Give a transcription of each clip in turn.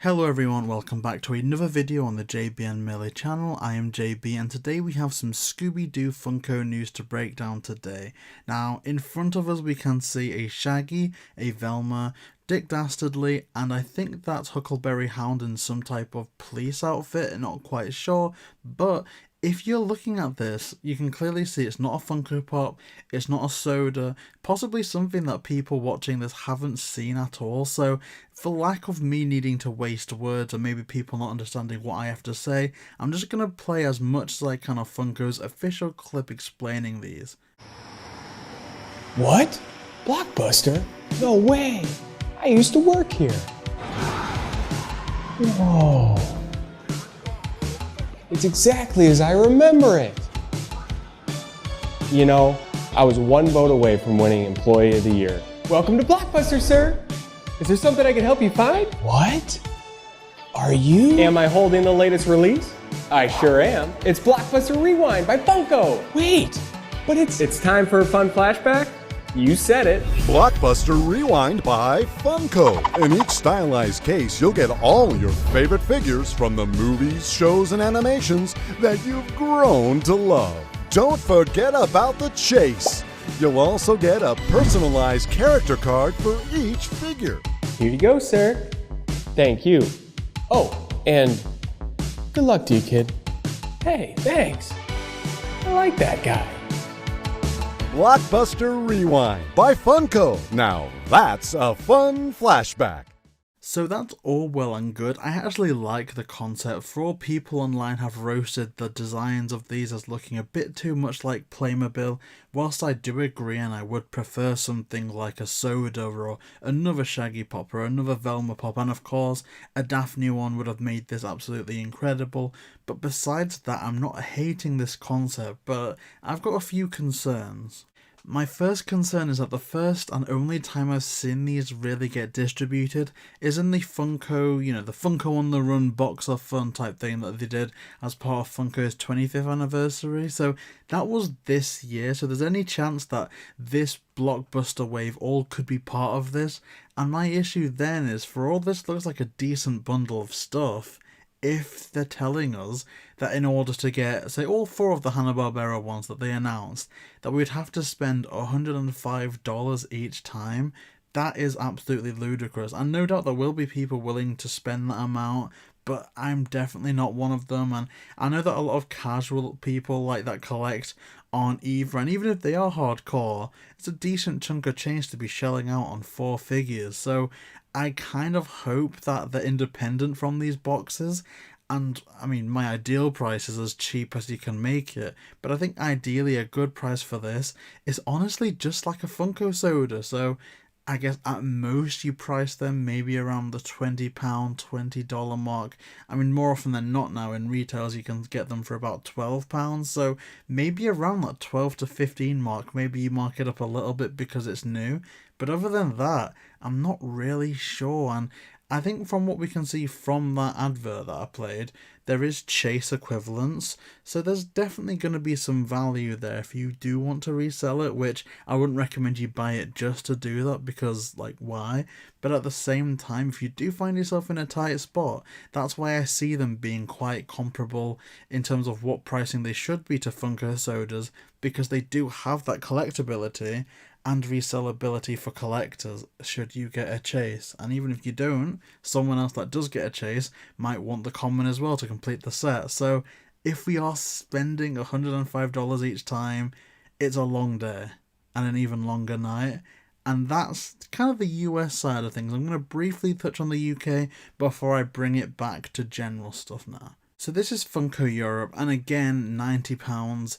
Hello everyone, welcome back to another video on the JayBee Milly channel. I am JayBee and today we have some Scooby-Doo Funko news to break down today. Now, in front of us we can see a Shaggy, a Velma, Dick Dastardly, and I think that's Huckleberry Hound in some type of police outfit, not quite sure, but if you're looking at this, you can clearly see it's not a Funko Pop, it's not a soda, possibly something that people watching this haven't seen at all, so for lack of me needing to waste words or maybe people not understanding what I have to say, I'm just going to play as much as I can of Funko's official clip explaining these. What? Blockbuster? No way! I used to work here. Whoa. It's exactly as I remember it. You know, I was one vote away from winning Employee of the Year. Welcome to Blockbuster, sir. Is there something I can help you find? What? Are you? Am I holding the latest release? I sure am. It's Blockbuster Rewind by Funko. Wait, but it's time for a fun flashback? You said it. Blockbuster Rewind by Funko. In each stylized case, you'll get all your favorite figures from the movies, shows, and animations that you've grown to love. Don't forget about the chase. You'll also get a personalized character card for each figure. Here you go, sir. Thank you. Oh, and good luck to you, kid. Hey, thanks. I like that guy. Blockbuster Rewind by Funko. Now that's a fun flashback. So that's all well and good. I actually like the concept. For all people online have roasted the designs of these as looking a bit too much like Playmobil, whilst I do agree and I would prefer something like a soda or another Shaggy Pop or another Velma Pop, and of course a Daphne one would have made this absolutely incredible. But besides that, I'm not hating this concept, but I've got a few concerns. My first concern is that the first and only time I've seen these really get distributed is in the Funko, the Funko on the Run Box of Fun type thing that they did as part of Funko's 25th anniversary. So that was this year, so there's any chance that this blockbuster wave all could be part of this. And my issue then is, for all this looks like a decent bundle of stuff, if they're telling us that in order to get, say, all four of the Hanna-Barbera ones that they announced, that we'd have to spend $105 each time, that is absolutely ludicrous. And no doubt there will be people willing to spend that amount, but I'm definitely not one of them. And I know that a lot of casual people like that collect aren't either, and even if they are hardcore, it's a decent chunk of change to be shelling out on 4 figures. So I kind of hope that they're independent from these boxes, and I mean, my ideal price is as cheap as you can make it, but I think ideally a good price for this is honestly just like a Funko soda. So I guess at most you price them maybe around the £20, $20 mark. I mean, more often than not now in retails you can get them for about £12, so maybe around that 12 to 15 mark. Maybe you mark it up a little bit because it's new, but other than that, I'm not really sure. And I think from what we can see from that advert that I played, there is chase equivalents, so there's definitely going to be some value there if you do want to resell it, which I wouldn't recommend you buy it just to do that, because, like, why? But at the same time, if you do find yourself in a tight spot, that's why I see them being quite comparable in terms of what pricing they should be to Funko sodas, because they do have that collectability and resellability for collectors should you get a chase. And even if you don't, someone else that does get a chase might want the common as well to complete the set. So if we are spending $105 each time, it's a long day and an even longer night. And that's kind of the US side of things. I'm going to briefly touch on the UK before I bring it back to general stuff now. So this is Funko Europe, and again, £90.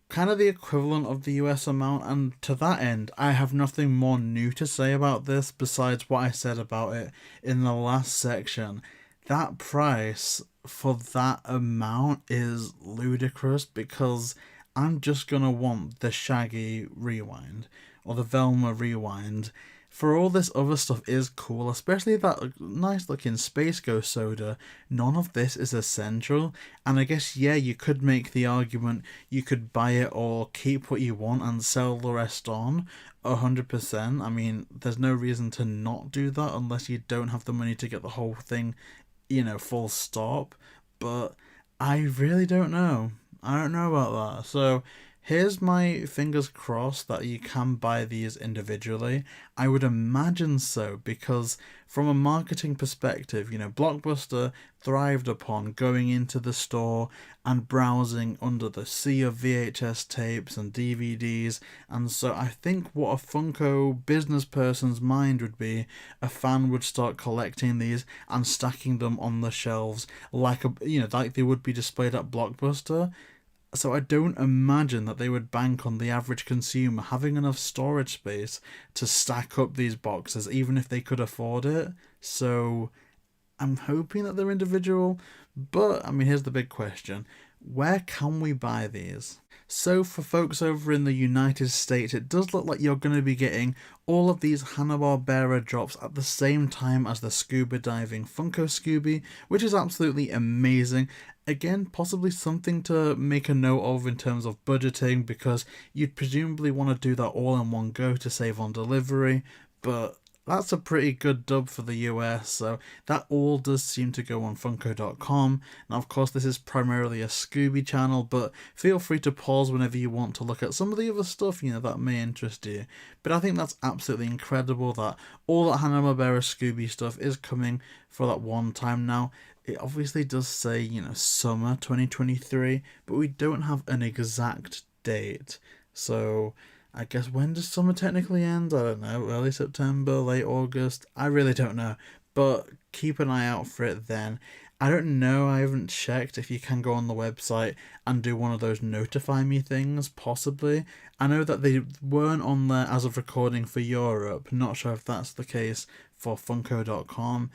Kind of the equivalent of the US amount, and to that end I have nothing more new to say about this besides what I said about it in the last section. That price for that amount is ludicrous, because I'm just gonna want the Shaggy Rewind or the Velma Rewind for all this other stuff is cool, especially that nice looking Space Ghost soda, none of this is essential. And I guess, yeah, you could make the argument you could buy it or keep what you want and sell the rest on 100%. I mean, there's no reason to not do that unless you don't have the money to get the whole thing, full stop. But I really don't know. I don't know about that. So here's my fingers crossed that you can buy these individually. I would imagine so, because from a marketing perspective, Blockbuster thrived upon going into the store and browsing under the sea of VHS tapes and DVDs. And so I think what a Funko business person's mind would be, a fan would start collecting these and stacking them on the shelves like like they would be displayed at Blockbuster. So I don't imagine that they would bank on the average consumer having enough storage space to stack up these boxes, even if they could afford it. So I'm hoping that they're individual. But, I mean, here's the big question. Where can we buy these? So for folks over in the United States, it does look like you're going to be getting all of these Hanna-Barbera drops at the same time as the scuba diving Funko Scooby, which is absolutely amazing. Again, possibly something to make a note of in terms of budgeting, because you'd presumably want to do that all in one go to save on delivery, but that's a pretty good dub for the US, so that all does seem to go on Funko.com. Now, of course, this is primarily a Scooby channel, but feel free to pause whenever you want to look at some of the other stuff, that may interest you. But I think that's absolutely incredible that all that Hanna-Barbera Scooby stuff is coming for that one time now. It obviously does say, summer 2023, but we don't have an exact date. So I guess when does summer technically end? I don't know, early September, late August? I really don't know, but keep an eye out for it then. I don't know, I haven't checked if you can go on the website and do one of those notify me things, possibly. I know that they weren't on there as of recording for Europe, not sure if that's the case for Funko.com.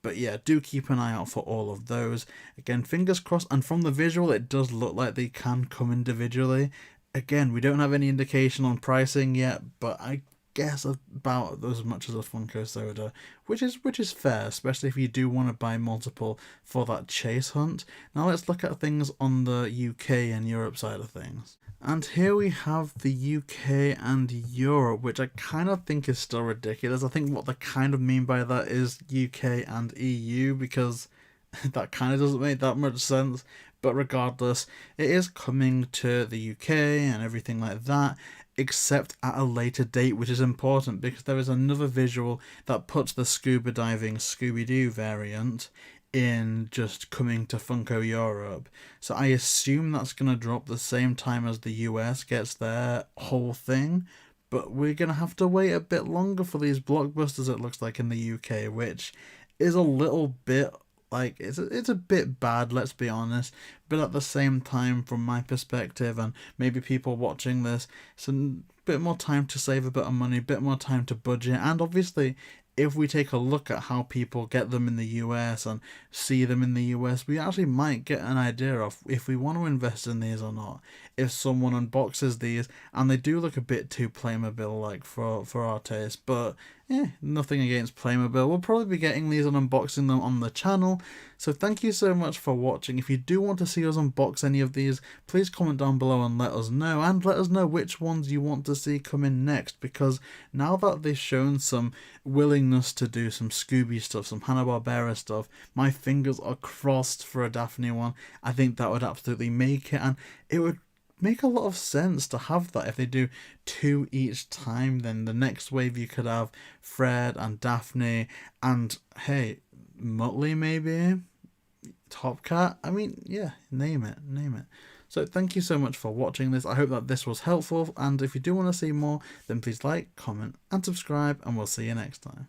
But yeah, do keep an eye out for all of those. Again, fingers crossed, and from the visual it does look like they can come individually. Again, we don't have any indication on pricing yet, but I guess about as much as a Funko soda, which is fair, especially if you do want to buy multiple for that chase hunt. Now let's look at things on the UK and Europe side of things. And here we have the UK and Europe, which I kind of think is still ridiculous. I think what they kind of mean by that is UK and EU, because that kind of doesn't make that much sense. But regardless, it is coming to the UK and everything like that, except at a later date, which is important because there is another visual that puts the scuba diving Scooby-Doo variant in just coming to Funko Europe. So I assume that's going to drop the same time as the US gets their whole thing, but we're going to have to wait a bit longer for these blockbusters, it looks like, in the UK, which is a little bit like, it's a bit bad, let's be honest, but at the same time, from my perspective, and maybe people watching this, it's a bit more time to save a bit of money, a bit more time to budget, and obviously, if we take a look at how people get them in the US and see them in the US, we actually might get an idea of if we want to invest in these or not. If someone unboxes these and they do look a bit too Playmobil like for our taste, but nothing against Playmobil. We'll probably be getting these and unboxing them on the channel. So thank you so much for watching. If you do want to see us unbox any of these, please comment down below and let us know. And let us know which ones you want to see come in next, because now that they've shown some willingness to do some Scooby stuff, some Hanna-Barbera stuff, my fingers are crossed for a Daphne one. I think that would absolutely make it, and it would make a lot of sense to have that. If they do 2 each time, then the next wave you could have Fred and Daphne and, hey, Muttley maybe, Top Cat. I mean, yeah, name it. So thank you so much for watching this. I hope that this was helpful, and if you do want to see more, then please like, comment and subscribe, and we'll see you next time.